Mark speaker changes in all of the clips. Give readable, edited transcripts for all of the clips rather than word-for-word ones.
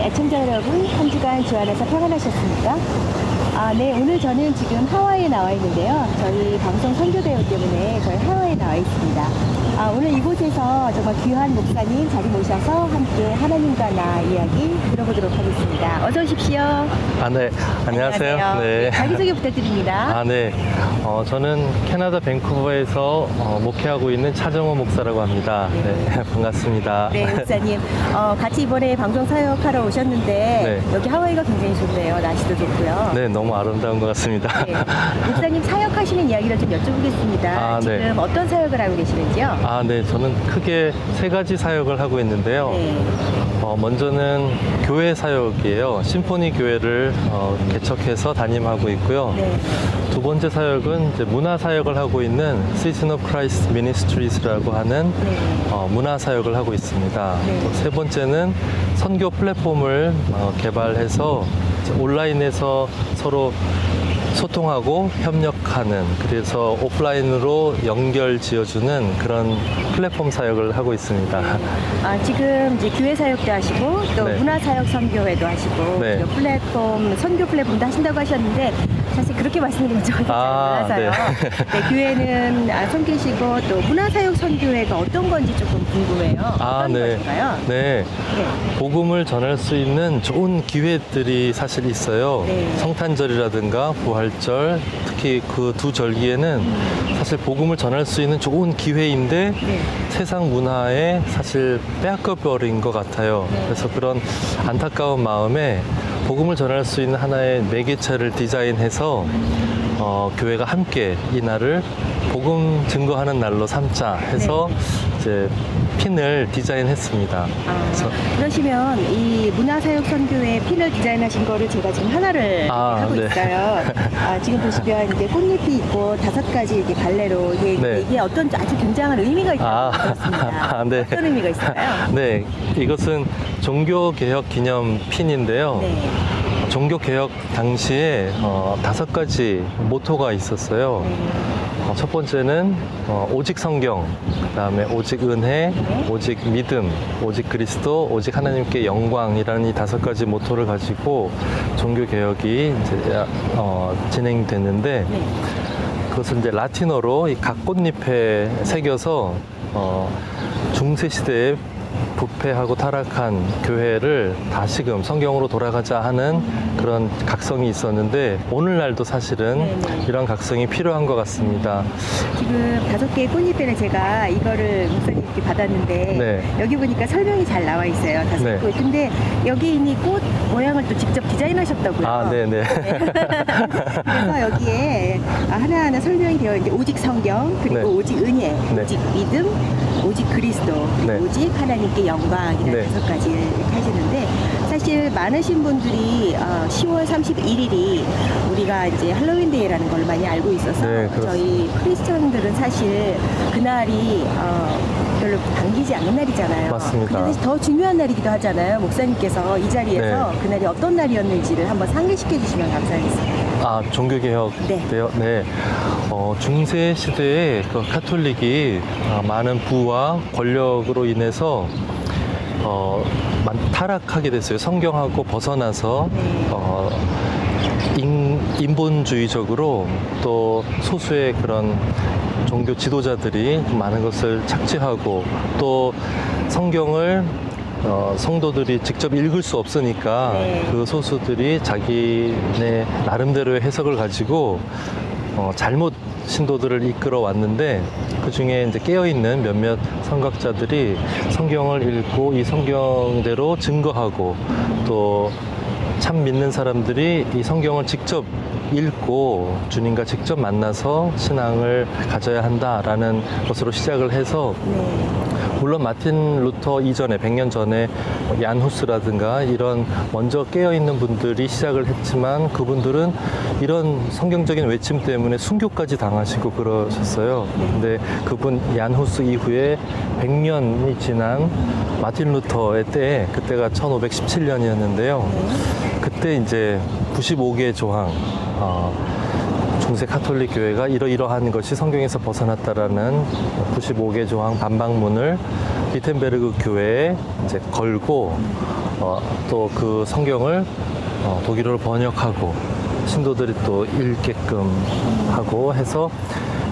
Speaker 1: 애청자 여러분, 한 주간 주 안에서 평안하셨습니까? 네, 오늘 저는 지금 하와이에 나와 있는데요. 저희 방송 선교대회 때문에 저희 하와이에 나와 있습니다. 오늘 이곳에서 정말 귀한 목사님 자리 모셔서 함께 하나님과 나 이야기 들어보도록 하겠습니다. 어서 오십시오.
Speaker 2: 네. 안녕하세요. 네.
Speaker 1: 자기소개 부탁드립니다.
Speaker 2: 네. 저는 캐나다 밴쿠버에서 목회하고 있는 차정호 목사라고 합니다. 네. 반갑습니다.
Speaker 1: 네, 목사님. 같이 이번에 방송 사역하러 오셨는데
Speaker 2: 네.
Speaker 1: 여기 하와이가 굉장히 좋네요. 날씨도 좋고요.
Speaker 2: 네, 너무 아름다운 것 같습니다.
Speaker 1: 네. 목사님 사역하시는 이야기를 좀 여쭤보겠습니다. 지금
Speaker 2: 네.
Speaker 1: 어떤 사역을 하고 계시는지요?
Speaker 2: 네. 저는 크게 3가지 사역을 하고 있는데요.
Speaker 1: 네.
Speaker 2: 먼저는 교회 사역이에요. 심포니 교회를 개척해서 담임하고 있고요.
Speaker 1: 네.
Speaker 2: 두 번째 사역은 이제 문화 사역을 하고 있는 Season of Christ Ministries라고 하는
Speaker 1: 네.
Speaker 2: 문화 사역을 하고 있습니다.
Speaker 1: 네.
Speaker 2: 또 세 번째는 선교 플랫폼을 개발해서 온라인에서 서로 소통하고 협력하는, 그래서 오프라인으로 연결 지어주는 그런 플랫폼 사역을 하고 있습니다.
Speaker 1: 지금 이제 교회 사역도 하시고 또
Speaker 2: 네.
Speaker 1: 문화 사역 선교회도 하시고
Speaker 2: 네.
Speaker 1: 또 플랫폼 선교 플랫폼도 하신다고 하셨는데 사실 그렇게 말씀드리면 저 잘 몰라서요.
Speaker 2: 네.
Speaker 1: 네, 교회는 섬기시고 또 문화 사역 선교회가 어떤 건지 조금 궁금해요. 어떤
Speaker 2: 네.
Speaker 1: 것인가요?
Speaker 2: 네.
Speaker 1: 네.
Speaker 2: 복음을 전할 수 있는 좋은 기회들이 사실 있어요.
Speaker 1: 네.
Speaker 2: 성탄절이라든가 부활절, 특히 그 두 절기에는 사실 복음을 전할 수 있는 좋은 기회인데
Speaker 1: 네.
Speaker 2: 세상 문화에 사실 빼앗겨버린 것 같아요.
Speaker 1: 네.
Speaker 2: 그래서 그런 안타까운 마음에 복음을 전할 수 있는 하나의 매개체를 디자인해서 교회가 함께 이 날을 복음 증거하는 날로 삼자 해서 이제 핀을 디자인했습니다. 그래서
Speaker 1: 그러시면 이 문화사역 선교회 핀을 디자인하신 거를 제가 지금 하나를 하고
Speaker 2: 네.
Speaker 1: 있어요. 지금 보시면 이제 꽃잎이 있고 5가지 이렇게 갈래로
Speaker 2: 네.
Speaker 1: 이게 어떤 아주 굉장한 의미가 있다고 들었습니다.
Speaker 2: 네.
Speaker 1: 어떤 의미가 있을까요?
Speaker 2: 네, 이것은 종교개혁 기념 핀인데요.
Speaker 1: 네.
Speaker 2: 종교개혁 당시에 5가지 모토가 있었어요. 첫 번째는 오직 성경, 그 다음에 오직 은혜, 오직 믿음, 오직 그리스도, 오직 하나님께 영광이라는 이 5가지 모토를 가지고 종교개혁이 이제 진행됐는데,
Speaker 1: 네.
Speaker 2: 그것은 이제 라틴어로 이 각 꽃잎에 새겨서 중세 시대에 부패하고 타락한 교회를 다시금 성경으로 돌아가자 하는 그런 각성이 있었는데, 오늘날도 사실은
Speaker 1: 네네.
Speaker 2: 이런 각성이 필요한 것 같습니다.
Speaker 1: 지금 5개의 꽃잎에는 제가 이거를 목사님께 받았는데
Speaker 2: 네.
Speaker 1: 여기 보니까 설명이 잘 나와 있어요. 5개.
Speaker 2: 네.
Speaker 1: 근데 여기 있는 꽃 모양을 또 직접 디자인하셨다고요.
Speaker 2: 네네.
Speaker 1: 그래서 여기에 하나하나 설명이 되어 있는데 오직 성경, 그리고
Speaker 2: 네.
Speaker 1: 오직 은혜,
Speaker 2: 네.
Speaker 1: 오직 믿음, 오직 그리스도, 그리고
Speaker 2: 네.
Speaker 1: 오직 하나님께 영광이라는
Speaker 2: 네.
Speaker 1: 5가지 이렇게 하시는데, 사실 많으신 분들이 10월 31일이 우리가 이제 할로윈 데이라는 걸 많이 알고 있어서
Speaker 2: 네,
Speaker 1: 저희 크리스천들은 사실 그날이 별로 당기지 않는 날이잖아요.
Speaker 2: 맞습니다.
Speaker 1: 근데 사실 더 중요한 날이기도 하잖아요. 목사님께서 이 자리에서
Speaker 2: 네.
Speaker 1: 그날이 어떤 날이었는지를 한번 상기시켜 주시면 감사하겠습니다.
Speaker 2: 종교개혁.
Speaker 1: 네.
Speaker 2: 네. 중세 시대에 그 카톨릭이 많은 부와 권력으로 인해서 타락하게 됐어요. 성경하고 벗어나서 인본주의적으로 또 소수의 그런 종교 지도자들이 많은 것을 착취하고, 또 성경을 성도들이 직접 읽을 수 없으니까
Speaker 1: 네.
Speaker 2: 그 소수들이 자기네 나름대로의 해석을 가지고 잘못 신도들을 이끌어 왔는데, 그 중에 이제 깨어있는 몇몇 선각자들이 성경을 읽고 이 성경대로 증거하고, 또 참 믿는 사람들이 이 성경을 직접 읽고 주님과 직접 만나서 신앙을 가져야 한다라는 것으로 시작을 해서,
Speaker 1: 네.
Speaker 2: 물론 마틴 루터 이전에 100년 전에 얀 후스라든가 이런 먼저 깨어있는 분들이 시작을 했지만, 그분들은 이런 성경적인 외침 때문에 순교까지 당하시고 그러셨어요. 근데 그분 얀 후스 이후에 100년이 지난 마틴 루터의 때에, 그때가 1517년이었는데요. 그때 이제 95개 조항, 중세 카톨릭 교회가 이러이러한 것이 성경에서 벗어났다라는 95개 조항 반박문을 비텐베르그 교회에 이제 걸고 또 그 성경을 독일어로 번역하고 신도들이 또 읽게끔 하고 해서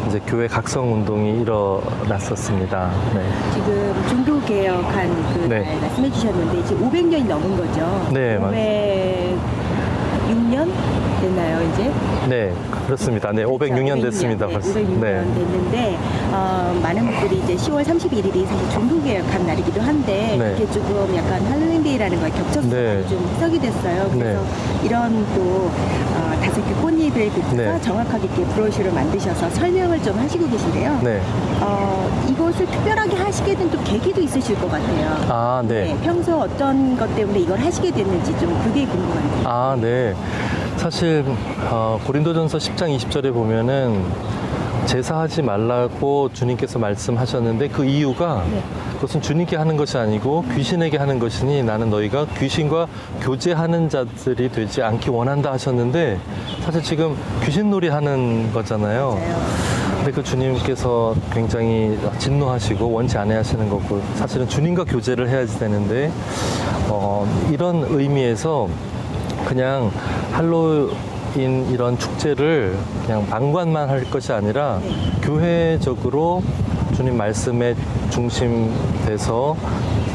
Speaker 2: 이제 교회 각성 운동이 일어났었습니다. 네.
Speaker 1: 지금 종교 개혁한 그
Speaker 2: 네.
Speaker 1: 날 말씀해 주셨는데 지금 500년이 넘은 거죠.
Speaker 2: 네,
Speaker 1: 506년 됐나요, 이제?
Speaker 2: 네, 그렇습니다. 네, 506년 됐습니다.
Speaker 1: 네,
Speaker 2: 벌써.
Speaker 1: 506년 됐는데 많은 분들이 이제 10월 31일이 사실 종교개혁한 날이기도 한데
Speaker 2: 네.
Speaker 1: 그게 조금 약간 할로윈데이라는 걸 겹쳐서
Speaker 2: 네.
Speaker 1: 좀 해석이 됐어요. 그래서 이런 또 다섯 개 꽃잎을 붙여서
Speaker 2: 네.
Speaker 1: 정확하게 이렇게 브로셔를 만드셔서 설명을 좀 하시고 계신데요.
Speaker 2: 네.
Speaker 1: 이것을 특별하게 하시게 된 또 계기도 있으실 것 같아요.
Speaker 2: 아, 네.
Speaker 1: 평소 어떤 것 때문에 이걸 하시게 됐는지 좀 그게 궁금한데요.
Speaker 2: 아, 네. 사실 고린도전서 10장 20절에 보면은 제사하지 말라고 주님께서 말씀하셨는데 그 이유가
Speaker 1: 네.
Speaker 2: 그것은 주님께 하는 것이 아니고 귀신에게 하는 것이니 나는 너희가 귀신과 교제하는 자들이 되지 않기 원한다 하셨는데 사실 지금 귀신놀이 하는 거잖아요.
Speaker 1: 맞아요.
Speaker 2: 근데 그 주님께서 굉장히 진노하시고 원치 않아 하시는 거고 사실은 주님과 교제를 해야지 되는데 이런 의미에서 그냥 할로윈 이런 축제를 그냥 방관만 할 것이 아니라
Speaker 1: 네.
Speaker 2: 교회적으로 주님 말씀에 중심돼서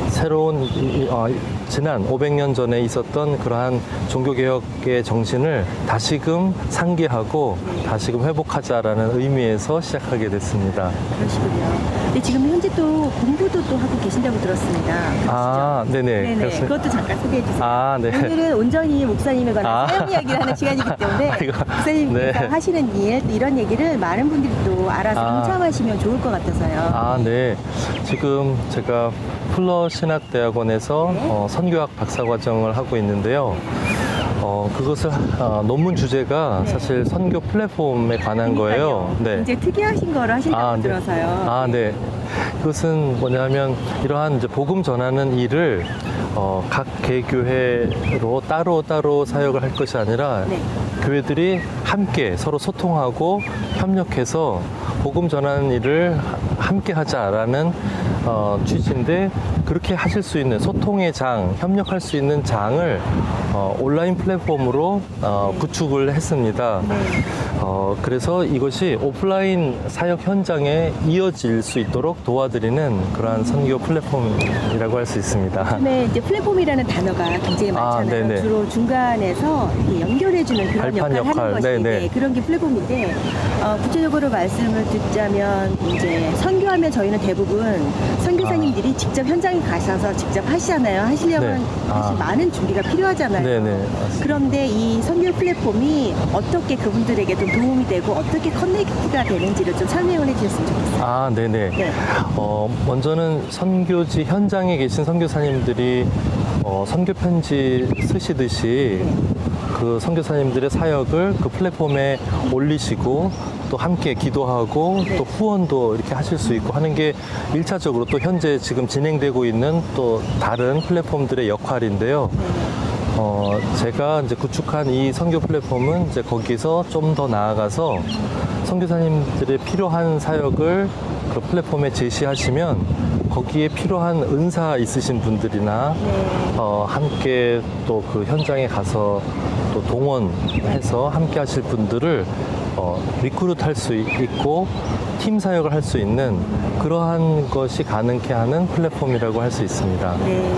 Speaker 2: 새로운 지난 500년 전에 있었던 그러한 종교개혁의 정신을 다시금 상기하고 다시금 회복하자라는 의미에서 시작하게 됐습니다.
Speaker 1: 그러시군요. 근데 지금 현재 또 공부도 또 하고 계신다고 들었습니다. 그러시죠?
Speaker 2: 아, 네네.
Speaker 1: 네네.
Speaker 2: 그렇습니다.
Speaker 1: 그것도 잠깐 소개해 주세요.
Speaker 2: 아, 네.
Speaker 1: 오늘은 온전히 목사님에 관한
Speaker 2: 아.
Speaker 1: 사용 이야기를 하는 시간이기 때문에
Speaker 2: 아이고.
Speaker 1: 목사님께서
Speaker 2: 네.
Speaker 1: 하시는 일, 또 이런 얘기를 많은 분들이 또 알아서
Speaker 2: 아.
Speaker 1: 동참하시면 좋을 것 같아서요.
Speaker 2: 아, 네. 지금 제가 풀러 신학대학원에서
Speaker 1: 네.
Speaker 2: 선교학 박사과정을 하고 있는데요. 그것을 논문 주제가
Speaker 1: 네.
Speaker 2: 사실 선교 플랫폼에 관한 거예요. 네.
Speaker 1: 굉장히 특이하신 거를 하신다고
Speaker 2: 아, 네.
Speaker 1: 들어서요.
Speaker 2: 아, 네. 그것은 뭐냐면 이러한 이제 복음 전하는 일을 각 개교회로 따로 사역을 할 것이 아니라
Speaker 1: 네.
Speaker 2: 교회들이 함께 서로 소통하고 협력해서 복음 전하는 일을 함께 하자라는 취지인데 그렇게 하실 수 있는 소통의 장, 협력할 수 있는 장을 온라인 플랫폼으로 구축을 했습니다.
Speaker 1: 네.
Speaker 2: 그래서 이것이 오프라인 사역 현장에 이어질 수 있도록 도와드리는 그러한 선교 플랫폼이라고 할 수 있습니다.
Speaker 1: 처음에 이제 플랫폼이라는 단어가 굉장히 많잖아요.
Speaker 2: 네네.
Speaker 1: 주로 중간에서 이렇게 연결해주는 그런
Speaker 2: 발판
Speaker 1: 역할을 하는
Speaker 2: 역할.
Speaker 1: 것이
Speaker 2: 네네.
Speaker 1: 네, 그런 게 플랫폼인데 구체적으로 말씀을 듣자면 이제 선교하면 저희는 대부분 선교사님들이 직접 현장에 가셔서 직접 하시잖아요. 하시려면
Speaker 2: 네.
Speaker 1: 사실 많은 준비가 필요하잖아요.
Speaker 2: 네네. 맞습니다.
Speaker 1: 그런데 이 선교 플랫폼이 어떻게 그분들에게 좀 도움이 되고 어떻게 커넥트가 되는지를 좀 설명을 해주셨으면 좋겠어요.
Speaker 2: 아, 네네.
Speaker 1: 네.
Speaker 2: 먼저는 선교지 현장에 계신 선교사님들이 선교 편지 쓰시듯이 그 선교사님들의 사역을 그 플랫폼에 올리시고 또 함께 기도하고
Speaker 1: 네.
Speaker 2: 또 후원도 이렇게 하실 수 있고 하는 게 1차적으로 또 현재 지금 진행되고 있는 또 다른 플랫폼들의 역할인데요. 제가 이제 구축한 이 선교 플랫폼은 이제 거기서 좀 더 나아가서 선교사님들의 필요한 사역을 그 플랫폼에 제시하시면 거기에 필요한 은사 있으신 분들이나 함께 또 그 현장에 가서 또 동원해서 함께 하실 분들을 리크루트 할 수 있고 팀 사역을 할 수 있는 그러한 것이 가능케 하는 플랫폼이라고 할 수 있습니다.
Speaker 1: 네.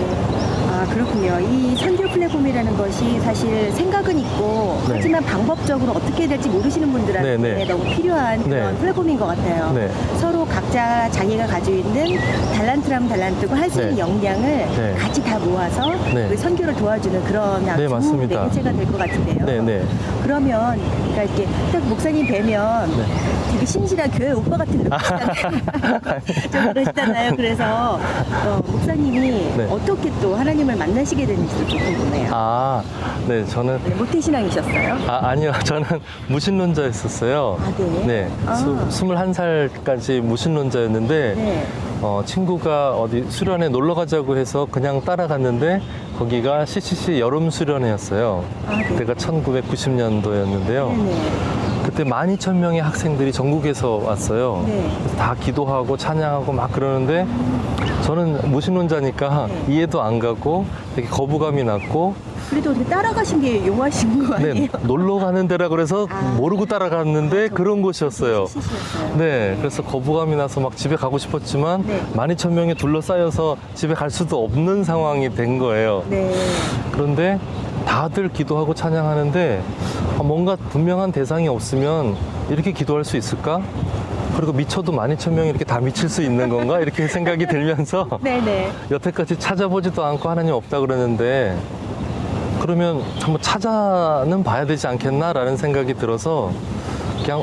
Speaker 1: 아, 그렇군요. 이 선교 플랫폼이라는 것이 사실 생각은 있고
Speaker 2: 네.
Speaker 1: 하지만 방법적으로 어떻게 해야 될지 모르시는 분들한테
Speaker 2: 네, 네.
Speaker 1: 너무 필요한 그런
Speaker 2: 네.
Speaker 1: 플랫폼인 것 같아요.
Speaker 2: 네.
Speaker 1: 서로 각자 자기가 가지고 있는 달란트라면 달란트고 할 수 있는
Speaker 2: 네.
Speaker 1: 역량을
Speaker 2: 네.
Speaker 1: 같이 다 모아서
Speaker 2: 네.
Speaker 1: 그 선교를 도와주는 그런
Speaker 2: 네, 맞습니다.
Speaker 1: 매개체가 될 것 같은데요.
Speaker 2: 네네.
Speaker 1: 그러면 그러니까 이렇게 딱 목사님 뵈면
Speaker 2: 네.
Speaker 1: 되게 신실한 교회 오빠 같은 느낌이잖아요. 좀 그러시잖아요. 그래서 목사님이
Speaker 2: 네.
Speaker 1: 어떻게 또 하나님을 만나시게 됐는지도 좀 궁금해요.
Speaker 2: 아, 네, 저는
Speaker 1: 네, 모태신앙이셨어요?
Speaker 2: 아니요. 저는 무신론자였었어요.
Speaker 1: 아, 네?
Speaker 2: 네.
Speaker 1: 아.
Speaker 2: 21살까지 무신론자였는데,
Speaker 1: 네.
Speaker 2: 친구가 어디 수련회 놀러 가자고 해서 그냥 따라갔는데 거기가 CCC 여름 수련회였어요.
Speaker 1: 아, 네.
Speaker 2: 그때가 1990년도였는데요.
Speaker 1: 네네.
Speaker 2: 그때 12,000명의 학생들이 전국에서 왔어요.
Speaker 1: 네.
Speaker 2: 그래서 다 기도하고 찬양하고 막 그러는데 저는 무신론자니까
Speaker 1: 네.
Speaker 2: 이해도 안 가고 되게 거부감이 났고
Speaker 1: 그래도 어떻게 따라가신 게 용하신 거 아니에요?
Speaker 2: 네, 놀러 가는 데라 그래서
Speaker 1: 아.
Speaker 2: 모르고 따라갔는데 그런 곳이었어요.
Speaker 1: CCC였어요.
Speaker 2: 네, 그래서 거부감이 나서 막 집에 가고 싶었지만
Speaker 1: 네.
Speaker 2: 12,000명이 둘러싸여서 집에 갈 수도 없는 상황이 된 거예요.
Speaker 1: 네.
Speaker 2: 그런데 다들 기도하고 찬양하는데 뭔가 분명한 대상이 없으면 이렇게 기도할 수 있을까? 그리고 미쳐도 12,000명이 이렇게 다 미칠 수 있는 건가? 이렇게 생각이 들면서
Speaker 1: 네네.
Speaker 2: 여태까지 찾아보지도 않고 하나님 없다 그러는데 그러면 한번 찾아는 봐야 되지 않겠나라는 생각이 들어서 그냥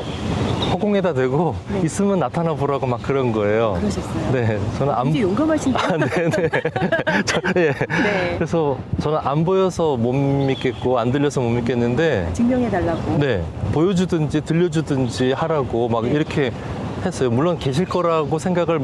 Speaker 2: 허공에다 대고
Speaker 1: 네.
Speaker 2: 있으면 나타나 보라고 막 그런 거예요.
Speaker 1: 그러셨어요.
Speaker 2: 네, 저는 안
Speaker 1: 굉장히 용감하신데요?
Speaker 2: 아, 네네. 예.
Speaker 1: 네.
Speaker 2: 그래서 저는 안 보여서 못 믿겠고 안 들려서 못 믿겠는데
Speaker 1: 증명해달라고.
Speaker 2: 네, 보여주든지 들려주든지 하라고 막
Speaker 1: 네.
Speaker 2: 이렇게 했어요. 물론 계실 거라고 생각을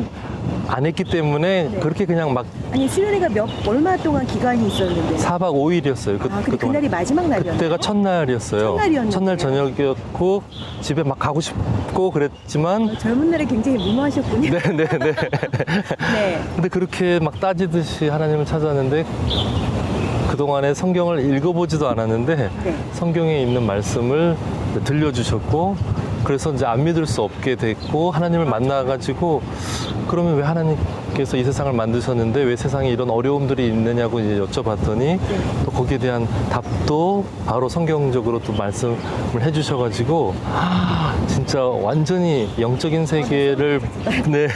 Speaker 2: 안 했기 때문에
Speaker 1: 네.
Speaker 2: 그렇게 그냥 막
Speaker 1: 아니 수련회가 얼마 동안 기간이 있었는데.
Speaker 2: 4박 5일이었어요.
Speaker 1: 아, 근데 그날이 마지막 날이었나요?
Speaker 2: 그때가 첫날이었어요.
Speaker 1: 첫날이었는데요.
Speaker 2: 첫날 저녁이었고 집에 막 가고 싶고 그랬지만
Speaker 1: 젊은 날에 굉장히 무모하셨군요.
Speaker 2: 네네네.
Speaker 1: 네.
Speaker 2: 근데 그렇게 막 따지듯이 하나님을 찾았는데 그동안에 성경을 읽어보지도 않았는데
Speaker 1: 네.
Speaker 2: 성경에 있는 말씀을 들려주셨고 그래서 이제 안 믿을 수 없게 됐고 하나님을 만나가지고 그러면 왜 하나님께서 이 세상을 만드셨는데 왜 세상에 이런 어려움들이 있느냐고 이제 여쭤봤더니 또 거기에 대한 답도 바로 성경적으로 또 말씀을 해주셔가지고 진짜 완전히 영적인 세계를 네,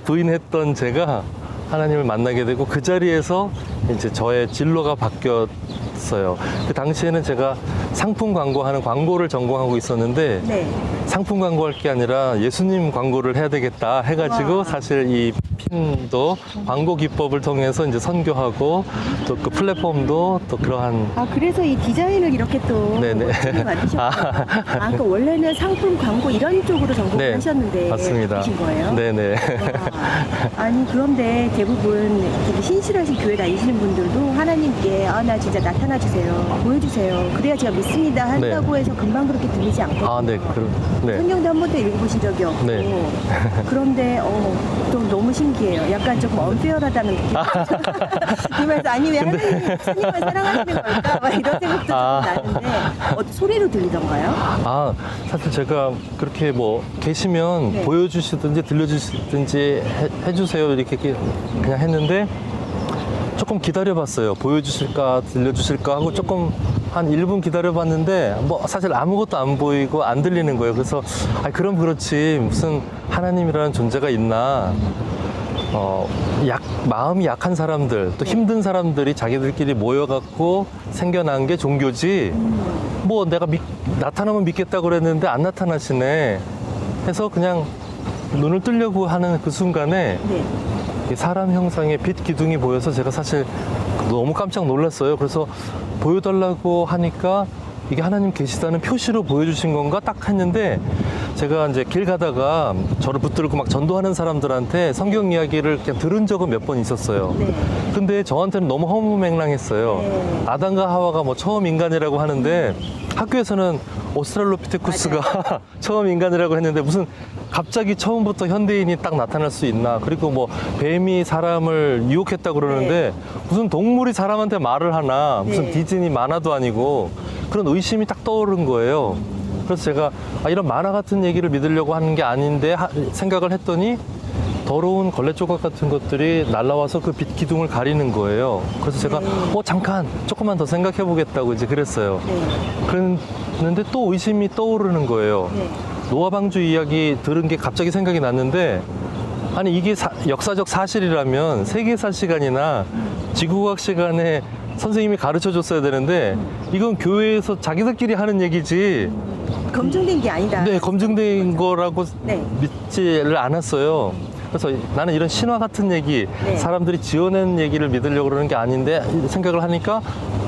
Speaker 2: 부인했던 제가 하나님을 만나게 되고 그 자리에서 이제 저의 진로가 바뀌었어요. 그 당시에는 제가 상품 광고하는 광고를 전공하고 있었는데
Speaker 1: 네.
Speaker 2: 상품 광고할 게 아니라 예수님 광고를 해야 되겠다 해가지고
Speaker 1: 와.
Speaker 2: 사실 이 핀도 광고 기법을 통해서 이제 선교하고 또 그 플랫폼도 또 그러한
Speaker 1: 아 그래서 이 디자인을 이렇게 또
Speaker 2: 네네.
Speaker 1: 멋지게 만드셨구나. 그러니까 원래는 상품 광고 이런 쪽으로 전공을
Speaker 2: 네,
Speaker 1: 하셨는데
Speaker 2: 맞습니다.
Speaker 1: 바꾸신 거예요?
Speaker 2: 네네.
Speaker 1: 와. 아니 그런데 대부분 되게 신실하신 교회 다니시는 분들도 하나님께 나 진짜 나타나 주세요, 보여주세요. 그래야 제가 믿습니다 한다고 해서 금방 그렇게 들리지 않거든요.
Speaker 2: 아, 네. 네.
Speaker 1: 성경도 한 번도 읽어보신 적이 없고
Speaker 2: 네.
Speaker 1: 그런데 좀 너무 신기해요. 약간 조금 언페어하다는 느낌. 그러면서 아니 왜 하나님이 스님을 사랑하시는 걸까? 막 이런 생각도 좀 나는데 소리로 들리던가요?
Speaker 2: 아, 사실 제가 그렇게 뭐 계시면
Speaker 1: 네.
Speaker 2: 보여주시든지 들려주시든지 해주세요 이렇게 그냥 했는데 조금 기다려봤어요. 보여주실까 들려주실까 하고 조금 한 1분 기다려봤는데 뭐 사실 아무것도 안 보이고 안 들리는 거예요. 그래서 그럼 그렇지 무슨 하나님이라는 존재가 있나. 마음이 약한 사람들, 또 힘든 사람들이 자기들끼리 모여갖고 생겨난 게 종교지, 뭐 내가 나타나면 믿겠다고 그랬는데 안 나타나시네 해서 그냥 눈을 뜨려고 하는 그 순간에
Speaker 1: 네.
Speaker 2: 이 사람 형상의 빛 기둥이 보여서 제가 사실 너무 깜짝 놀랐어요. 그래서 보여달라고 하니까 이게 하나님 계시다는 표시로 보여주신 건가 딱 했는데 제가 이제 길 가다가 저를 붙들고 막 전도하는 사람들한테 성경 이야기를 그냥 들은 적은 몇 번 있었어요.
Speaker 1: 네.
Speaker 2: 근데 저한테는 너무 허무맹랑했어요.
Speaker 1: 네.
Speaker 2: 아담과 하와가 뭐 처음 인간이라고 하는데 학교에서는 오스트랄로피테쿠스가 처음 인간이라고 했는데 무슨 갑자기 처음부터 현대인이 딱 나타날 수 있나. 그리고 뭐 뱀이 사람을 유혹했다 그러는데 무슨 동물이 사람한테 말을 하나. 무슨
Speaker 1: 네.
Speaker 2: 디즈니 만화도 아니고 그런 의심이 딱 떠오른 거예요. 그래서 제가 이런 만화 같은 얘기를 믿으려고 하는 게 아닌데 생각을 했더니 더러운 걸레 조각 같은 것들이 날라와서 그 빛 기둥을 가리는 거예요. 그래서 제가 잠깐 조금만 더 생각해 보겠다고 이제 그랬어요.
Speaker 1: 네.
Speaker 2: 그랬는데 또 의심이 떠오르는 거예요.
Speaker 1: 네.
Speaker 2: 노아 방주 이야기 들은 게 갑자기 생각이 났는데 아니 이게 역사적 사실이라면 세계사 시간이나 지구과학 시간에 선생님이 가르쳐 줬어야 되는데 이건 교회에서 자기들끼리 하는 얘기지.
Speaker 1: 검증된 게 아니다.
Speaker 2: 네, 검증된 거라고
Speaker 1: 네.
Speaker 2: 믿지를 않았어요. 그래서 나는 이런 신화 같은 얘기,
Speaker 1: 네.
Speaker 2: 사람들이 지어낸 얘기를 믿으려고 그러는 게 아닌데 생각을 하니까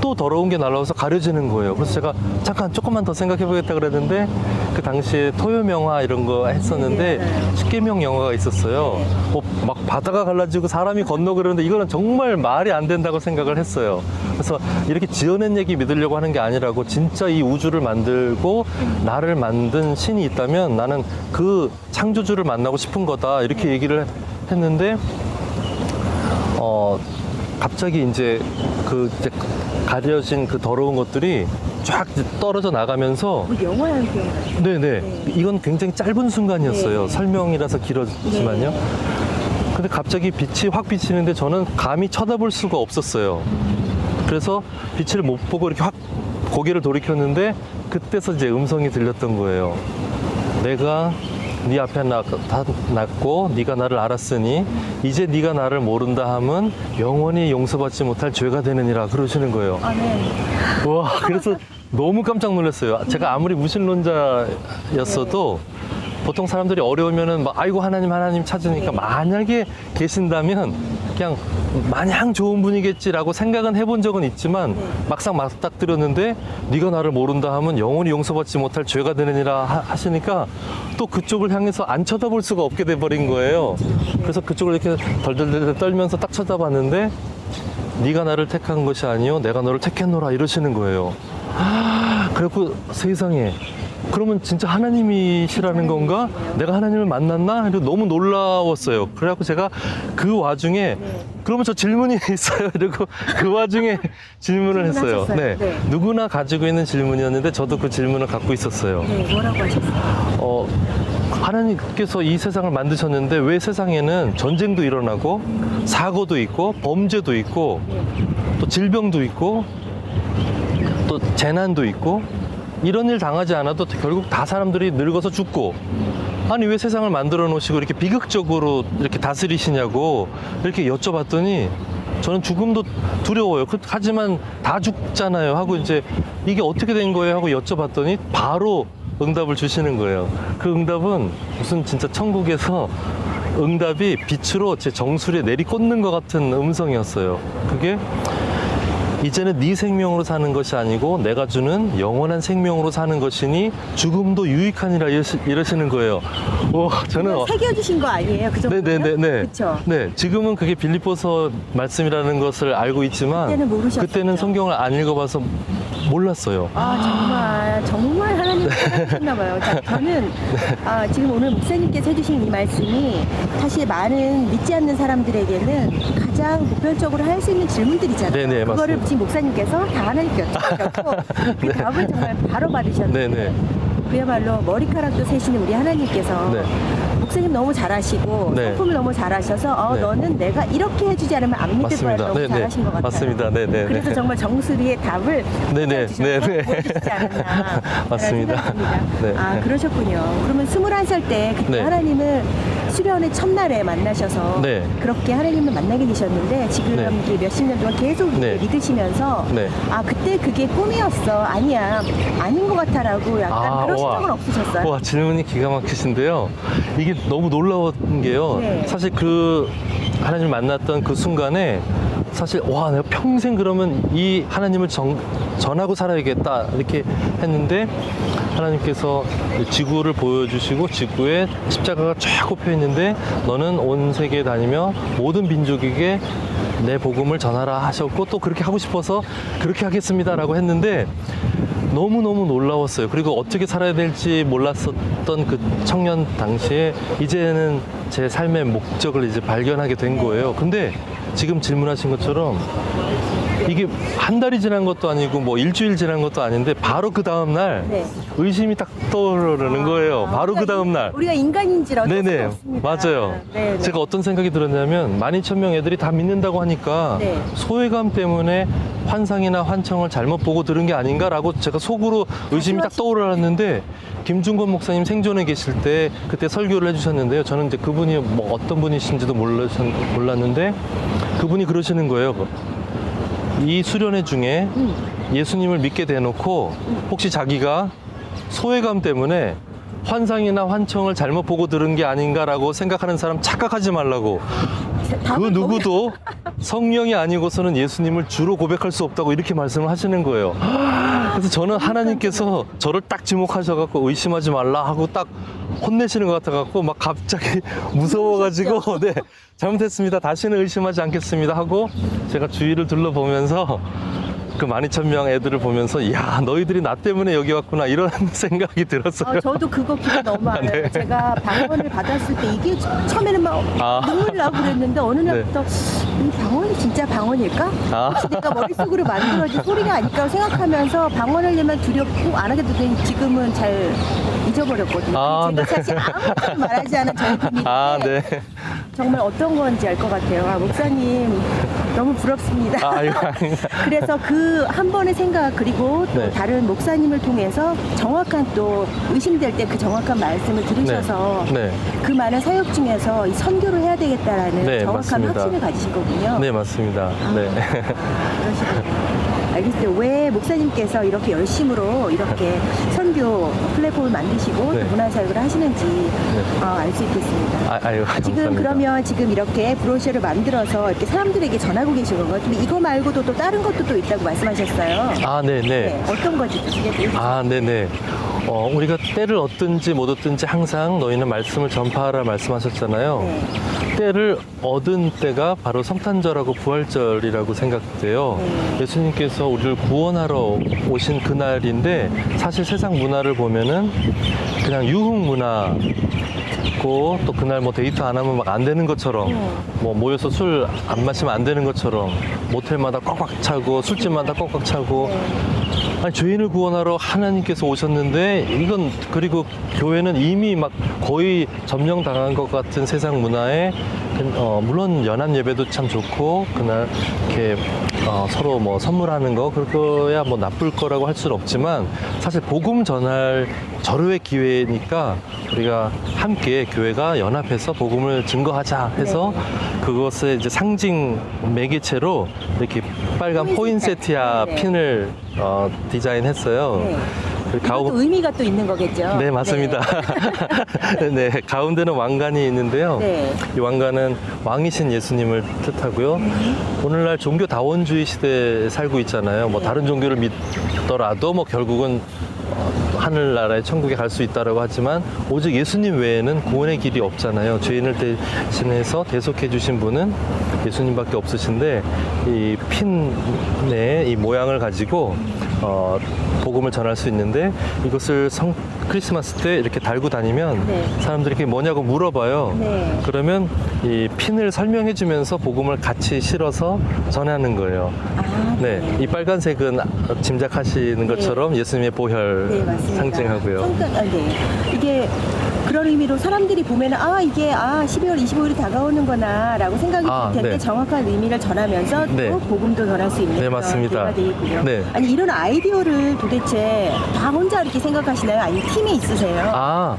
Speaker 2: 또 더러운 게 날라와서 가려지는 거예요. 그래서 제가 잠깐 조금만 더 생각해 보겠다 그랬는데 그 당시에 토요명화 이런 거 했었는데 십계명 영화가 있었어요. 막 바다가 갈라지고 사람이 건너 그러는데 이거는 정말 말이 안 된다고 생각을 했어요. 그래서 이렇게 지어낸 얘기 믿으려고 하는 게 아니라고 진짜 이 우주를 만들고 나를 만든 신이 있다면 나는 그 창조주를 만나고 싶은 거다 이렇게 얘기를 했는데 갑자기 이제 이제 가려진 그 더러운 것들이 쫙 이제 떨어져 나가면서
Speaker 1: 영화 한 편.
Speaker 2: 네네 이건 굉장히 짧은 순간이었어요.
Speaker 1: 네.
Speaker 2: 설명이라서 길었지만요. 근데 갑자기 빛이 확 비치는데 저는 감히 쳐다볼 수가 없었어요. 그래서 빛을 못 보고 이렇게 확 고개를 돌이켰는데 그때서 이제 음성이 들렸던 거예요. 내가 네 앞에 났고 네가 나를 알았으니 이제 네가 나를 모른다 함은 영원히 용서받지 못할 죄가 되느니라 그러시는 거예요.
Speaker 1: 아, 네.
Speaker 2: 와 그래서 너무 깜짝 놀랐어요. 제가 아무리 무신론자였어도 보통 사람들이 어려우면은 막 아이고 하나님 찾으니까 만약에 계신다면 그냥 마냥 좋은 분이겠지라고 생각은 해본 적은 있지만 막상 맞닥뜨렸는데 네가 나를 모른다 하면 영원히 용서받지 못할 죄가 되느니라 하시니까 또 그쪽을 향해서 안 쳐다볼 수가 없게 돼버린 거예요. 그래서 그쪽을 이렇게 덜덜덜 떨면서 딱 쳐다봤는데 네가 나를 택한 것이 아니요 내가 너를 택했노라 이러시는 거예요. 그래갖고 세상에 그러면 진짜 하나님이시라는 건가? 내가 하나님을 만났나? 이러고 너무 놀라웠어요. 그래갖고 제가 그 와중에 그러면 저 질문이 있어요. 이러고 그 와중에 질문을 했어요. 네. 누구나 가지고 있는 질문이었는데 저도 그 질문을 갖고 있었어요.
Speaker 1: 네, 뭐라고 하셨어요?
Speaker 2: 하나님께서 이 세상을 만드셨는데 왜 세상에는 전쟁도 일어나고 사고도 있고 범죄도 있고 또 질병도 있고 또 재난도 있고 이런 일 당하지 않아도 결국 다 사람들이 늙어서 죽고 아니 왜 세상을 만들어 놓으시고 이렇게 비극적으로 이렇게 다스리시냐고 이렇게 여쭤봤더니 저는 죽음도 두려워요. 하지만 다 죽잖아요 하고 이제 이게 어떻게 된 거예요 하고 여쭤봤더니 바로 응답을 주시는 거예요. 그 응답은 무슨 진짜 천국에서 응답이 빛으로 제 정수리에 내리꽂는 것 같은 음성이었어요. 그게 이제는 네 생명으로 사는 것이 아니고 내가 주는 영원한 생명으로 사는 것이니 죽음도 유익하니라 이러시는 거예요. 저는
Speaker 1: 새겨주신 거 아니에요? 그 정도면?
Speaker 2: 네네네.
Speaker 1: 그렇죠.
Speaker 2: 네, 지금은 그게 빌립보서 말씀이라는 것을 알고 있지만
Speaker 1: 그때는 모르셨죠?
Speaker 2: 그때는 성경을 안 읽어봐서 몰랐어요.
Speaker 1: 정말 하나님 하셨나 봐요. 자, 저는 지금 오늘 목사님께서 해주신 이 말씀이 사실 많은 믿지 않는 사람들에게는 가장 보편적으로 할 수 있는 질문들이잖아요.
Speaker 2: 네네,
Speaker 1: 그거를
Speaker 2: 맞습니다.
Speaker 1: 지금 목사님께서 다 하나님께 여쭤보셨고 그 답을 정말 바로 받으셨는데
Speaker 2: 네네.
Speaker 1: 그야말로 머리카락도 세시는 우리 하나님께서
Speaker 2: 네.
Speaker 1: 목사님 너무 잘하시고
Speaker 2: 네.
Speaker 1: 성품을 너무 잘하셔서
Speaker 2: 네.
Speaker 1: 너는 내가 이렇게 해주지 않으면 안 믿을 거야
Speaker 2: 맞습니다.
Speaker 1: 너무
Speaker 2: 네네.
Speaker 1: 잘하신 것 같아요.
Speaker 2: 맞습니다. 네네.
Speaker 1: 그래서 정말 정수리의 답을
Speaker 2: 네네. 네네.
Speaker 1: 보여주시지 않았나
Speaker 2: 맞습니다.
Speaker 1: 생각합니다.
Speaker 2: 네.
Speaker 1: 그러셨군요. 그러면 21살 때 그때
Speaker 2: 네.
Speaker 1: 하나님을 수련의 첫날에 만나셔서
Speaker 2: 네.
Speaker 1: 그렇게 하나님을 만나게 되셨는데 지금
Speaker 2: 네.
Speaker 1: 이게 몇십 년 동안 계속
Speaker 2: 네.
Speaker 1: 믿으시면서
Speaker 2: 네.
Speaker 1: 그때 그게 꿈이었어 아니야 아닌 것 같아라고 약간 그러신 적은 없으셨어요?
Speaker 2: 와 질문이 기가 막히신데요. 이게 너무 놀라운 게요.
Speaker 1: 네.
Speaker 2: 사실 그 하나님을 만났던 그 순간에 사실 내가 평생 그러면 이 하나님을 전하고 살아야겠다 이렇게 했는데 하나님께서 지구를 보여주시고 지구에 십자가가 쫙 꼽혀 있는데 너는 온 세계에 다니며 모든 민족에게 내 복음을 전하라 하셨고 또 그렇게 하고 싶어서 그렇게 하겠습니다라고 했는데 너무너무 놀라웠어요. 그리고 어떻게 살아야 될지 몰랐었던 그 청년 당시에 이제는 제 삶의 목적을 이제 발견하게 된 거예요. 근데 지금 질문하신 것처럼 이게 한 달이 지난 것도 아니고 뭐 일주일 지난 것도 아닌데 바로 그 다음날
Speaker 1: 네.
Speaker 2: 의심이 딱 떠오르는 거예요. 바로 그 다음날.
Speaker 1: 우리가 인간인지라 어쩔 수
Speaker 2: 네네,
Speaker 1: 없습니다.
Speaker 2: 맞아요.
Speaker 1: 네네.
Speaker 2: 제가 어떤 생각이 들었냐면 12,000명 애들이 다 믿는다고 하니까
Speaker 1: 네.
Speaker 2: 소외감 때문에 환상이나 환청을 잘못 보고 들은 게 아닌가라고 제가 속으로 의심이 딱 떠올랐는데 김중건 목사님 생존에 계실 때 그때 설교를 해주셨는데요. 저는 이제 그분이 뭐 어떤 분이신지도 몰랐는데 그분이 그러시는 거예요. 이 수련회 중에 예수님을 믿게 대놓고 혹시 자기가 소외감 때문에 환상이나 환청을 잘못 보고 들은 게 아닌가라고 생각하는 사람 착각하지 말라고. 그 누구도 성령이 아니고서는 예수님을 주로 고백할 수 없다고 이렇게 말씀을 하시는 거예요. 그래서 저는 하나님께서 저를 딱 지목하셔갖고 의심하지 말라 하고 딱 혼내시는 것 같아갖고 막 갑자기 무서워가지고 네, 잘못했습니다. 다시는 의심하지 않겠습니다 하고 제가 주위를 둘러보면서 그 12,000명 애들을 보면서 야 너희들이 나 때문에 여기 왔구나 이런 생각이 들었어요.
Speaker 1: 저도 그거 기억 너무 많아요.
Speaker 2: 네.
Speaker 1: 제가 방언을 받았을 때 이게 처음에는 막 눈물 나고 그랬는데 어느 날부터 이 방언이 진짜 방언일까? 혹시 내가 머릿속으로 만들어진 소리가 아닐까 생각하면서 방언을 내면 두렵고 안 하게 되더니 지금은 잘 잊어버렸거든요. 제가 사실 아무것도 말하지 않은 저희들인데
Speaker 2: 네.
Speaker 1: 정말 어떤 건지 알 것 같아요. 목사님 너무 부럽습니다. 그래서 그 한 번의 생각 그리고 또
Speaker 2: 네.
Speaker 1: 다른 목사님을 통해서 정확한 또 의심될 때 그 정확한 말씀을 들으셔서
Speaker 2: 네.
Speaker 1: 그 많은 사역 중에서 이 선교를 해야 되겠다라는
Speaker 2: 네,
Speaker 1: 정확한
Speaker 2: 맞습니다.
Speaker 1: 확신을 가지신 거군요.
Speaker 2: 네, 맞습니다. 네.
Speaker 1: 그러시군요. 알겠어요. 왜 목사님께서 이렇게 열심으로 이렇게 선교 플랫폼을 만드시고
Speaker 2: 네.
Speaker 1: 또 문화사역을 하시는지 알 수 있겠습니다.
Speaker 2: 아유,
Speaker 1: 지금
Speaker 2: 감사합니다.
Speaker 1: 그러면 지금 이렇게 브로셔를 만들어서 이렇게 사람들에게 전하고 계신 건가요? 근데 이거 말고도 또 다른 것도 또 있다고 말씀하셨어요.
Speaker 2: 네네.
Speaker 1: 네, 어떤 건지 또 소개해 주세요.
Speaker 2: 네네. 우리가 때를 얻든지 못 얻든지 항상 너희는 말씀을 전파하라 말씀하셨잖아요.
Speaker 1: 네.
Speaker 2: 때를 얻은 때가 바로 성탄절하고 부활절이라고 생각돼요.
Speaker 1: 네.
Speaker 2: 예수님께서 우리를 구원하러 오신 그날인데 사실 세상 문화를 보면은 그냥 유흥 문화 고 또 그날 뭐 데이트 안 하면 막 안 되는 것처럼 뭐 모여서 술 안 마시면 안 되는 것처럼 모텔마다 꽉꽉 차고 술집마다 꽉꽉 차고 아니 죄인을 구원하러 하나님께서 오셨는데 이건 그리고 교회는 이미 막 거의 점령당한 것 같은 세상 문화에 물론 연합 예배도 참 좋고 그날 이렇게 서로 뭐 선물하는 거 그거야 뭐 나쁠 거라고 할 수는 없지만 사실 복음 전할 절호의 기회니까 우리가 함께 교회가 연합해서 복음을 증거하자 해서 그것의 이제 상징 매개체로 이렇게 빨간 포인세티아
Speaker 1: 네.
Speaker 2: 핀을 디자인했어요.
Speaker 1: 네.
Speaker 2: 그
Speaker 1: 이것도 의미가 또 있는 거겠죠?
Speaker 2: 네, 맞습니다. 네, 가운데는 왕관이 있는데요.
Speaker 1: 네.
Speaker 2: 이 왕관은 왕이신 예수님을 뜻하고요. 오늘날 종교 다원주의 시대에 살고 있잖아요. 뭐 다른 종교를 믿더라도 뭐 결국은 하늘나라의 천국에 갈 수 있다라고 하지만 오직 예수님 외에는 구원의 길이 없잖아요. 죄인을 대신해서 대속해 주신 분은 예수님밖에 없으신데 이 핀의 이 모양을 가지고 복음을 전할 수 있는데 이것을 크리스마스 때 이렇게 달고 다니면
Speaker 1: 네.
Speaker 2: 사람들이 이게 뭐냐고 물어봐요.
Speaker 1: 네.
Speaker 2: 그러면 이 핀을 설명해 주면서 복음을 같이 실어서 전하는 거예요. 네, 이 빨간색은 짐작하시는 것처럼 예수님의 보혈
Speaker 1: 네, 맞습니다.
Speaker 2: 상징하고요.
Speaker 1: 네. 이게 그런 의미로 사람들이 보면 이게 12월 25일이 다가오는구나 라고 생각이 들 텐데
Speaker 2: 네.
Speaker 1: 정확한 의미를 전하면서
Speaker 2: 네.
Speaker 1: 또 복음도 전할 수 있는
Speaker 2: 네,
Speaker 1: 그런
Speaker 2: 맞습니다.
Speaker 1: 기회가 되겠군요.
Speaker 2: 네.
Speaker 1: 아니 이런 아이디어를 도대체 다 혼자 이렇게 생각하시나요? 아니면 팀이 있으세요?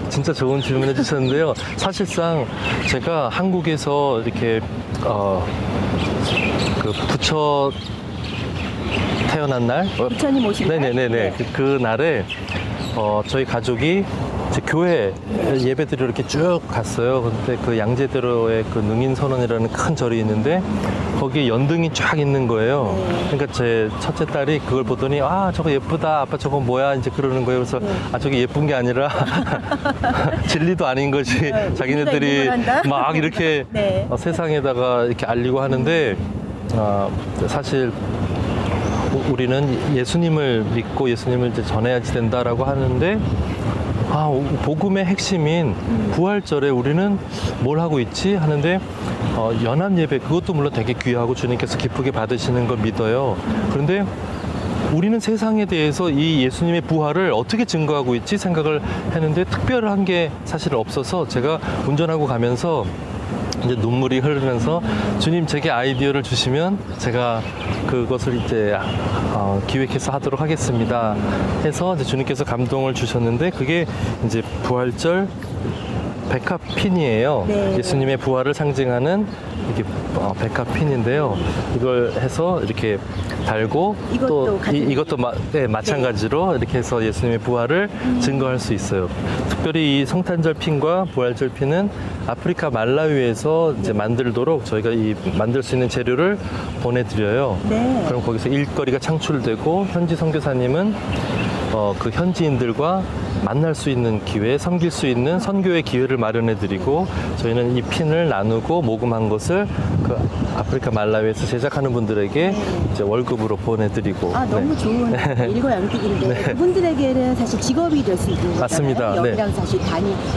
Speaker 2: 진짜 좋은 질문 해주셨는데요. 사실상 제가 한국에서 이렇게 그 부처 태어난 날
Speaker 1: 부처님 오신 날?
Speaker 2: 네네네네
Speaker 1: 네.
Speaker 2: 그 날에 저희 가족이 이제 교회 예배 드리러 이렇게 쭉 갔어요. 근데 그 양재대로에 그 능인선원이라는 큰 절이 있는데 거기에 연등이 쫙 있는 거예요. 그러니까 제 첫째 딸이 그걸 보더니 저거 예쁘다 아빠 저거 뭐야 이제 그러는 거예요. 그래서 저게 예쁜 게 아니라 진리도 아닌 것이 자기네들이 막 이렇게
Speaker 1: 네.
Speaker 2: 세상에다가 이렇게 알리고 하는데 사실 우리는 예수님을 믿고 예수님을 이제 전해야지 된다라고 하는데 복음의 핵심인 부활절에 우리는 뭘 하고 있지 하는데 연합 예배 그것도 물론 되게 귀하고 주님께서 기쁘게 받으시는 걸 믿어요. 그런데 우리는 세상에 대해서 이 예수님의 부활을 어떻게 증거하고 있지 생각을 했는데 특별한 게 사실 없어서 제가 운전하고 가면서 이제 눈물이 흐르면서 주님 제게 아이디어를 주시면 제가 그것을 이제 기획해서 하도록 하겠습니다 해서 이제 주님께서 감동을 주셨는데 그게 이제 부활절 백합핀이에요.
Speaker 1: 네.
Speaker 2: 예수님의 부활을 상징하는 이게 백화핀인데요. 이걸 해서 이렇게 달고
Speaker 1: 이것도
Speaker 2: 또
Speaker 1: 같은
Speaker 2: 이것도 마찬가지로 이렇게 해서 예수님의 부활을 증거할 수 있어요. 특별히 이 성탄절 핀과 부활절 핀은 아프리카 말라위에서 이제 만들도록 저희가 이 만들 수 있는 재료를 보내드려요.
Speaker 1: 네.
Speaker 2: 그럼 거기서 일거리가 창출되고 현지 선교사님은 그 현지인들과 만날 수 있는 기회, 섬길 수 있는 선교의 기회를 마련해 드리고 저희는 이 핀을 나누고 모금한 것을 그 아프리카 말라위에서 제작하는 분들에게 이제 월급으로 보내드리고.
Speaker 1: 너무 좋은 일거양득인데 그분들에게는 사실 직업이 될 수 있는 거잖아요.
Speaker 2: 맞습니다.
Speaker 1: 여기랑 사실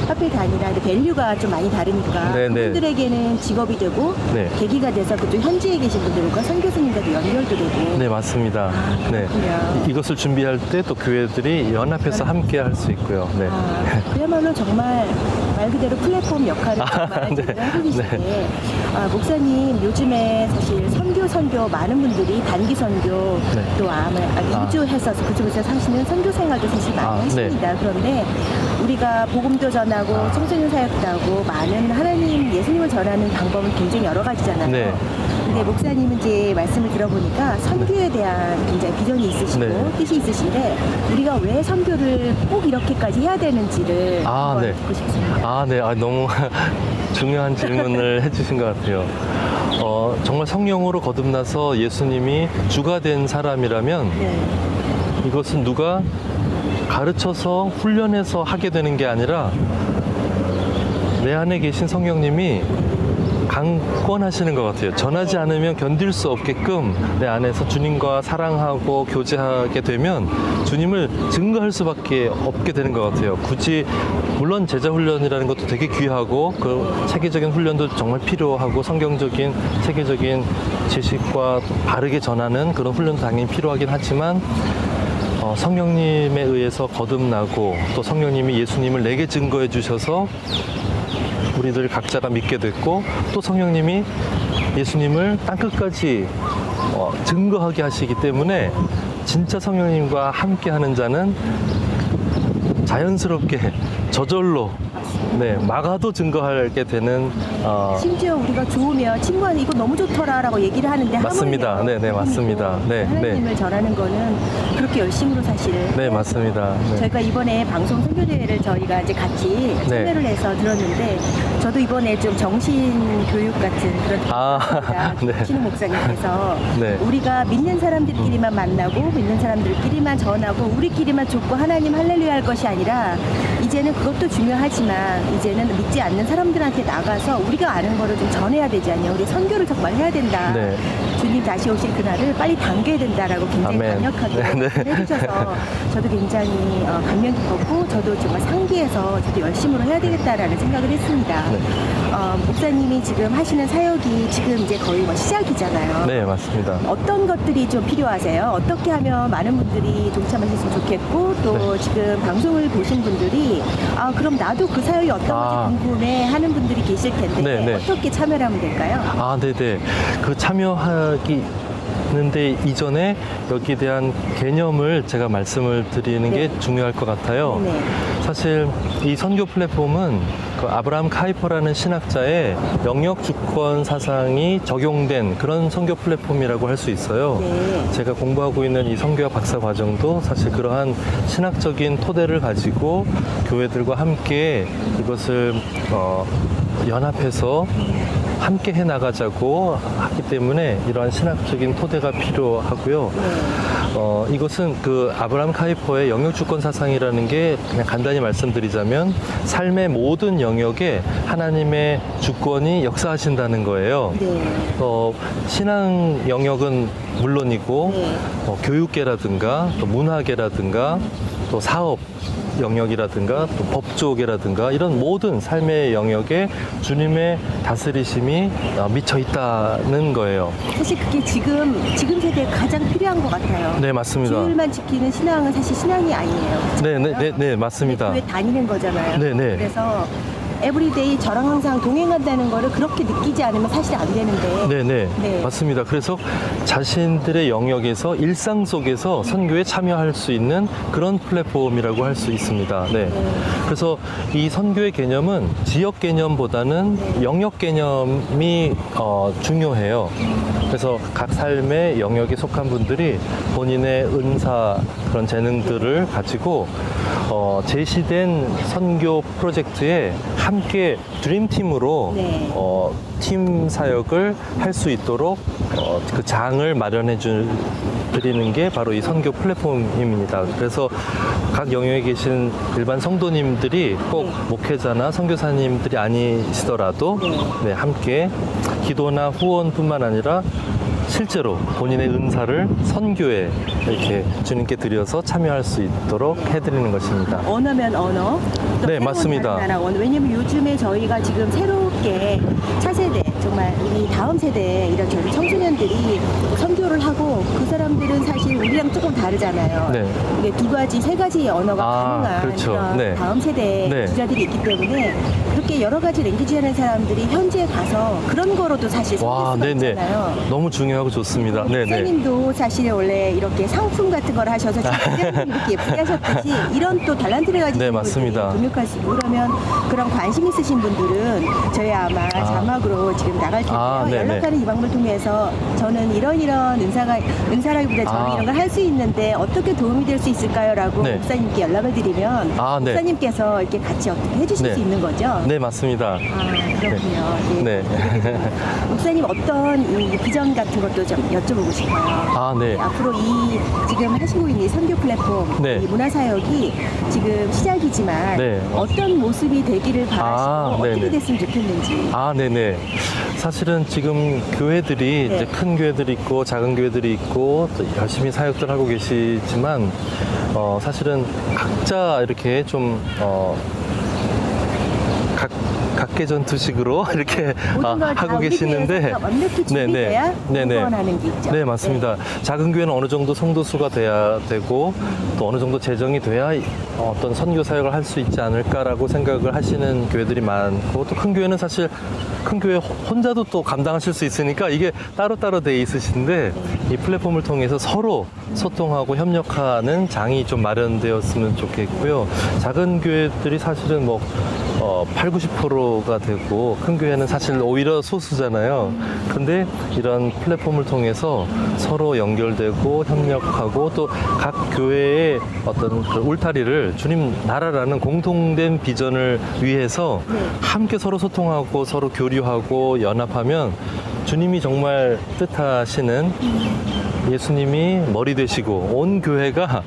Speaker 1: 화폐 단위랑 밸류가 좀 많이 다르니까
Speaker 2: 네, 네.
Speaker 1: 그분들에게는 직업이 되고
Speaker 2: 네.
Speaker 1: 계기가 돼서 그쪽 현지에 계신 분들과 선교사님과도 연결도 되고.
Speaker 2: 네, 맞습니다. 네.
Speaker 1: 그렇군요.
Speaker 2: 이것을 준비할 때 또 교회들이 연합해서 함께 할 수 있고요. 네.
Speaker 1: 그야말로 정말 말 그대로 플랫폼 역할을 정말
Speaker 2: 네.
Speaker 1: 제대로 하고 계신데 목사님 요즘에 사실 선교 많은 분들이 단기 선교
Speaker 2: 네.
Speaker 1: 또 이주해서 그쪽에서 사시는 선교 생활도 사실 많이 하십니다. 그런데 우리가 복음도 전하고 청소년 사역도 하고 많은 하나님 예수님을 전하는 방법은 굉장히 여러 가지잖아요.
Speaker 2: 네.
Speaker 1: 근데 목사님은 이제 말씀을 들어보니까 선교에 대한 굉장히 비전이 있으시고
Speaker 2: 네.
Speaker 1: 뜻이 있으신데 우리가 왜 선교를 꼭 이렇게까지 해야 되는지를 한번
Speaker 2: 네.
Speaker 1: 듣고 싶습니다.
Speaker 2: 네. 너무 중요한 질문을 해주신 것 같아요. 정말 성령으로 거듭나서 예수님이 주가 된 사람이라면
Speaker 1: 네.
Speaker 2: 이것은 누가 가르쳐서 훈련해서 하게 되는 게 아니라 내 안에 계신 성령님이 강권하시는 것 같아요. 전하지 않으면 견딜 수 없게끔 내 안에서 주님과 사랑하고 교제하게 되면 주님을 증거할 수밖에 없게 되는 것 같아요. 굳이 물론 제자 훈련이라는 것도 되게 귀하고 그 체계적인 훈련도 정말 필요하고 성경적인 체계적인 지식과 바르게 전하는 그런 훈련도 당연히 필요하긴 하지만 성령님에 의해서 거듭나고 또 성령님이 예수님을 내게 증거해 주셔서 우리들 각자가 믿게 됐고 또 성령님이 예수님을 땅끝까지 증거하게 하시기 때문에 진짜 성령님과 함께하는 자는 자연스럽게 저절로 막아도 증거하게 되는
Speaker 1: 심지어 우리가 좋으면 친구한테 이거 너무 좋더라라고 얘기를 하는데
Speaker 2: 맞습니다. 네, 맞습니다. 네,
Speaker 1: 하나님을 전하는 거는 그렇게 열심으로 사실
Speaker 2: 네, 맞습니다. 네.
Speaker 1: 저희가 이번에 방송 선교대회를 저희가 이제 같이 참여를 해서 들었는데 저도 이번에 좀 정신교육 같은 그런
Speaker 2: 네.
Speaker 1: 신우 목사님께서
Speaker 2: 네.
Speaker 1: 우리가 믿는 사람들끼리만 만나고 믿는 사람들끼리만 전하고 우리끼리만 줬고 하나님 할렐루야 할 것이 아니라 이제는 그것도 중요하지만 이제는 믿지 않는 사람들한테 나가서 우리가 아는 거를 좀 전해야 되지 않냐. 우리 선교를 정말 해야 된다.
Speaker 2: 네.
Speaker 1: 주님 다시 오실 그날을 빨리 당겨야 된다라고 굉장히
Speaker 2: 아멘.
Speaker 1: 강력하게
Speaker 2: 네.
Speaker 1: 해주셔서 저도 굉장히 감명 깊었고 저도 정말 상기해서 저도 열심으로 해야 되겠다라는 생각을 했습니다.
Speaker 2: 네.
Speaker 1: 목사님이 지금 하시는 사역이 지금 이제 거의 시작이잖아요.
Speaker 2: 네, 맞습니다.
Speaker 1: 어떤 것들이 좀 필요하세요? 어떻게 하면 많은 분들이 동참하셨으면 좋겠고 또 지금 방송을 보신 분들이 그럼 나도 그 사역이 어떤 건지 궁금해 하는 분들이 계실 텐데 어떻게 참여를 하면 될까요?
Speaker 2: 네네. 그 참여하기 는데 이전에 여기에 대한 개념을 제가 말씀을 드리는 게 중요할 것 같아요.
Speaker 1: 네.
Speaker 2: 사실 이 선교 플랫폼은 그 아브라함 카이퍼라는 신학자의 영역 주권 사상이 적용된 그런 선교 플랫폼이라고 할 수 있어요.
Speaker 1: 네.
Speaker 2: 제가 공부하고 있는 이 선교학 박사 과정도 사실 그러한 신학적인 토대를 가지고 교회들과 함께 이것을 연합해서 함께 해 나가자고 하기 때문에 이러한 신학적인 토대가 필요하고요. 이것은 그 아브라함 카이퍼의 영역주권 사상이라는 게 그냥 간단히 말씀드리자면 삶의 모든 영역에 하나님의 주권이 역사하신다는 거예요.
Speaker 1: 네.
Speaker 2: 신앙 영역은 물론이고 교육계라든가 또 문화계라든가 또 사업 영역이라든가 또 법조계라든가 이런 모든 삶의 영역에 주님의 다스리심이 미쳐 있다는 거예요.
Speaker 1: 사실 그게 지금 세대에 가장 필요한 것 같아요.
Speaker 2: 네, 맞습니다.
Speaker 1: 주일만 지키는 신앙은 사실 신앙이 아니에요.
Speaker 2: 네, 맞습니다.
Speaker 1: 교회 다니는 거잖아요.
Speaker 2: 네.
Speaker 1: 그래서 에브리데이 저랑 항상 동행한다는 거를 그렇게 느끼지 않으면 사실 안 되는데.
Speaker 2: 네네.
Speaker 1: 네.
Speaker 2: 맞습니다. 그래서 자신들의 영역에서 일상 속에서 선교에 참여할 수 있는 그런 플랫폼이라고 할 수 있습니다. 네. 그래서 이 선교의 개념은 지역 개념보다는 영역 개념이 중요해요. 그래서 각 삶의 영역에 속한 분들이 본인의 은사, 그런 재능들을 가지고 제시된 선교 프로젝트에 함께 드림팀으로
Speaker 1: 네.
Speaker 2: 팀 사역을 할 수 있도록 그 장을 마련해 드리는 게 바로 이 선교 플랫폼입니다. 그래서 각 영역에 계신 일반 성도님들이 꼭 목회자나 선교사님들이 아니시더라도 네, 함께 기도나 후원뿐만 아니라 실제로 본인의 은사를 선교에 이렇게 주님께 드려서 참여할 수 있도록 해드리는 것입니다.
Speaker 1: 언어면 언어. 또
Speaker 2: 네,
Speaker 1: 새로운
Speaker 2: 맞습니다.
Speaker 1: 다른 나라 언어. 왜냐면 요즘에 저희가 지금 새롭게 차세대, 정말 이 다음 세대 이런 저희 청소년들이 선교를 하고 그 사람들은 사실 우리랑 조금 다르잖아요.
Speaker 2: 네.
Speaker 1: 이게 두 가지, 세 가지 언어가 가능한
Speaker 2: 그렇죠.
Speaker 1: 그런
Speaker 2: 네.
Speaker 1: 다음 세대
Speaker 2: 네.
Speaker 1: 주자들이 있기 때문에 그렇게 여러 가지 랭귀지 하는 사람들이 현지에 가서 그런 거로도 사실
Speaker 2: 와,
Speaker 1: 선교수가
Speaker 2: 네네.
Speaker 1: 있잖아요.
Speaker 2: 너무 중요하고 좋습니다. 네네.
Speaker 1: 목사님도 사실 원래 이렇게 상품 같은 걸 하셔서 지금 이렇게 예쁘게 하셨듯이 이런 또 달란트를 가지신
Speaker 2: 네,
Speaker 1: 분들이
Speaker 2: 맞습니다.
Speaker 1: 등록하시고 그러면 그런 관심 있으신 분들은 저희 아마 자막으로 지금 나갈 텐데요.
Speaker 2: 네네.
Speaker 1: 연락하는 이 방법을 통해서 저는 이런 은사라기보다 저는 이런 걸 할 수 있는데 어떻게 도움이 될 수 있을까요? 라고
Speaker 2: 네.
Speaker 1: 목사님께 연락을 드리면
Speaker 2: 네.
Speaker 1: 목사님께서 이렇게 같이 어떻게 해주실
Speaker 2: 네.
Speaker 1: 수 있는 거죠?
Speaker 2: 네, 맞습니다.
Speaker 1: 그렇군요.
Speaker 2: 네.
Speaker 1: 목사님 어떤 이 비전 같은 것도 좀 여쭤보고 싶어요.
Speaker 2: 네.
Speaker 1: 앞으로 이 지금 하시고 있는 이 선교 플랫폼,
Speaker 2: 네.
Speaker 1: 이 문화사역이 지금 시작이지만
Speaker 2: 네.
Speaker 1: 어떤 모습이 되기를 바라시고 어떻게
Speaker 2: 네네.
Speaker 1: 됐으면 좋겠는지.
Speaker 2: 네네. 사실은 지금 교회들이
Speaker 1: 네.
Speaker 2: 이제 큰 교회들이 있고 작은 교회들이 있고 또 열심히 사역들 하고 계시지만 사실은 각자 이렇게 좀 각계전투식으로 이렇게
Speaker 1: 모든 걸 다
Speaker 2: 하고
Speaker 1: 우리
Speaker 2: 계시는데
Speaker 1: 교회에서 완벽히 준비돼야 후원하는 게 있죠.
Speaker 2: 네, 맞습니다. 작은 교회는 어느 정도 성도 수가 돼야 되고 또 어느 정도 재정이 돼야 어떤 선교 사역을 할 수 있지 않을까라고 생각을 하시는 교회들이 많고 또 큰 교회는 사실 큰 교회 혼자도 또 감당하실 수 있으니까 이게 따로따로 돼 있으신데 이 플랫폼을 통해서 서로 소통하고 협력하는 장이 좀 마련되었으면 좋겠고요. 작은 교회들이 사실은 8, 90%가 되고 큰 교회는 사실 오히려 소수잖아요. 근데 이런 플랫폼을 통해서 서로 연결되고 협력하고 또 각 교회의 어떤 그 울타리를 주님 나라라는 공통된 비전을 위해서 함께 서로 소통하고 서로 교류하고 연합하면 주님이 정말 뜻하시는 예수님이 머리 되시고 온 교회가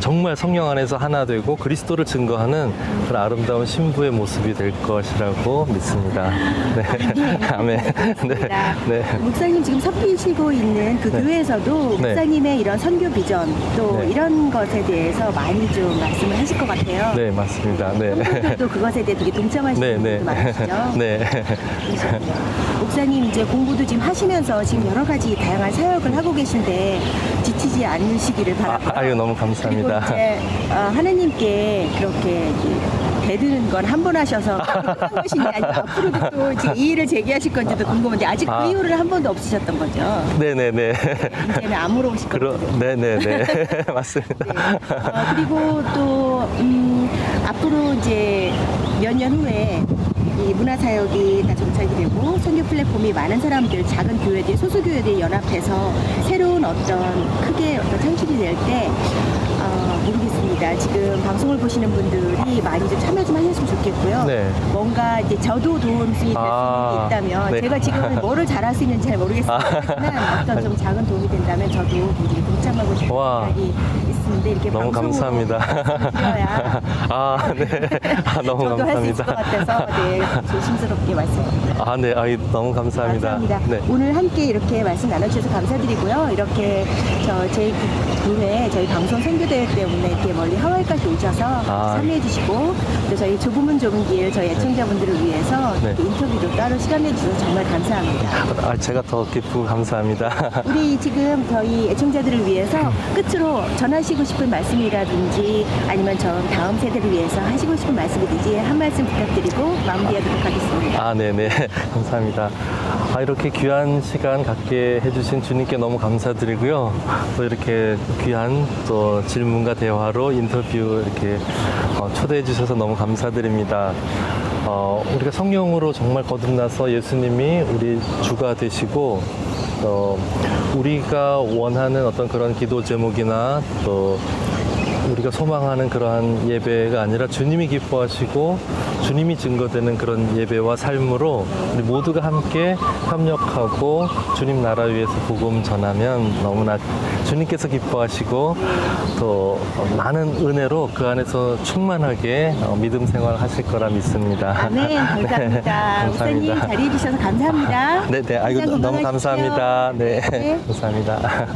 Speaker 2: 정말 성령 안에서 하나 되고 그리스도를 증거하는 그런 아름다운 신부의 모습이 될 것이라고 믿습니다. 네. 아멘. 네.
Speaker 1: 목사님 지금 섞이시고 있는 그 교회에서도
Speaker 2: 네.
Speaker 1: 목사님의 이런 선교 비전 또
Speaker 2: 네.
Speaker 1: 이런 것에 대해서 많이 좀 말씀을 하실 것 같아요.
Speaker 2: 네, 맞습니다. 네.
Speaker 1: 성도들도 그것에 대해 되게 동참하시는 분들도 많으시죠?
Speaker 2: 네.
Speaker 1: 그러시군요. 목사님 이제 공부도 지금 하시면서 지금 여러 가지 다양한 사역을 하고 계신데 지치지 않으시기를 바라고요.
Speaker 2: 아유, 너무 감사합니다.
Speaker 1: 그리고 이제 하나님께 그렇게 대드는 건 한 번 하셔서 끝난 것인지 아니면 앞으로도 또 이제 이 일을 제기하실 건지도 궁금한데 아직 그 이후를 한 번도 없으셨던 거죠?
Speaker 2: 네네네.
Speaker 1: 이제는 안 물어보실 거예요.
Speaker 2: 네네네. 맞습니다.
Speaker 1: 그리고 또 앞으로 이제 몇 년 후에 이 문화사역이 다 정착이 되고 선교 플랫폼이 많은 사람들, 작은 교회들, 소수교회들이 연합해서 새로운 크게 창출이 될 때 모르겠습니다. 지금 방송을 보시는 분들이 많이 좀 참여 좀 하셨으면 좋겠고요.
Speaker 2: 네.
Speaker 1: 뭔가 이제 저도 도움이 될 수 있는 게 있다면
Speaker 2: 네.
Speaker 1: 제가 지금 뭐를 잘할 수 있는지 잘 모르겠지만 어떤 좀 작은 도움이 된다면 저도 굉장히 동참하고 싶은 생각이 있는데 이렇게
Speaker 2: 너무 감사합니다.
Speaker 1: 드려야
Speaker 2: 네. 너무
Speaker 1: 저도 할 수 있을
Speaker 2: 감사합니다.
Speaker 1: 것 같아서 조심스럽게 말씀드립니다.
Speaker 2: 네. 너무 감사합니다.
Speaker 1: 감사합니다.
Speaker 2: 네.
Speaker 1: 오늘 함께 이렇게 말씀 나눠주셔서 감사드리고요. 이렇게 저희 교회 저희 방송 선교대회 때문에 이렇게 멀리 하와이까지 오셔서 참여해주시고 또 저희 좁으면 좁은 길 저희 애청자분들을 위해서
Speaker 2: 네.
Speaker 1: 인터뷰도 따로 시간 내주셔서 정말 감사합니다.
Speaker 2: 제가 더 기쁘고 감사합니다.
Speaker 1: 우리 지금 저희 애청자들을 위해서 그래서 끝으로 전하시고 싶은 말씀이라든지 아니면 저 다음 세대를 위해서 하시고 싶은 말씀이든지 한 말씀 부탁드리고 마무리하도록 하겠습니다.
Speaker 2: 아, 네네. 감사합니다. 이렇게 귀한 시간 갖게 해주신 주님께 너무 감사드리고요. 또 이렇게 귀한 또 질문과 대화로 인터뷰 이렇게 초대해 주셔서 너무 감사드립니다. 우리가 성령으로 정말 거듭나서 예수님이 우리 주가 되시고, 우리가 원하는 어떤 그런 기도 제목이나 또 우리가 소망하는 그러한 예배가 아니라 주님이 기뻐하시고 주님이 증거되는 그런 예배와 삶으로 우리 모두가 함께 협력하고 주님 나라 위해서 복음 전하면 너무나 주님께서 기뻐하시고 또 많은 은혜로 그 안에서 충만하게 믿음 생활 하실 거라 믿습니다.
Speaker 1: 아멘. 감사합니다. 목사님 자리해 주셔서 감사합니다.
Speaker 2: 네, 네. 아이고, 너무
Speaker 1: 건강하십시오.
Speaker 2: 감사합니다. 네.
Speaker 1: 네.
Speaker 2: 감사합니다.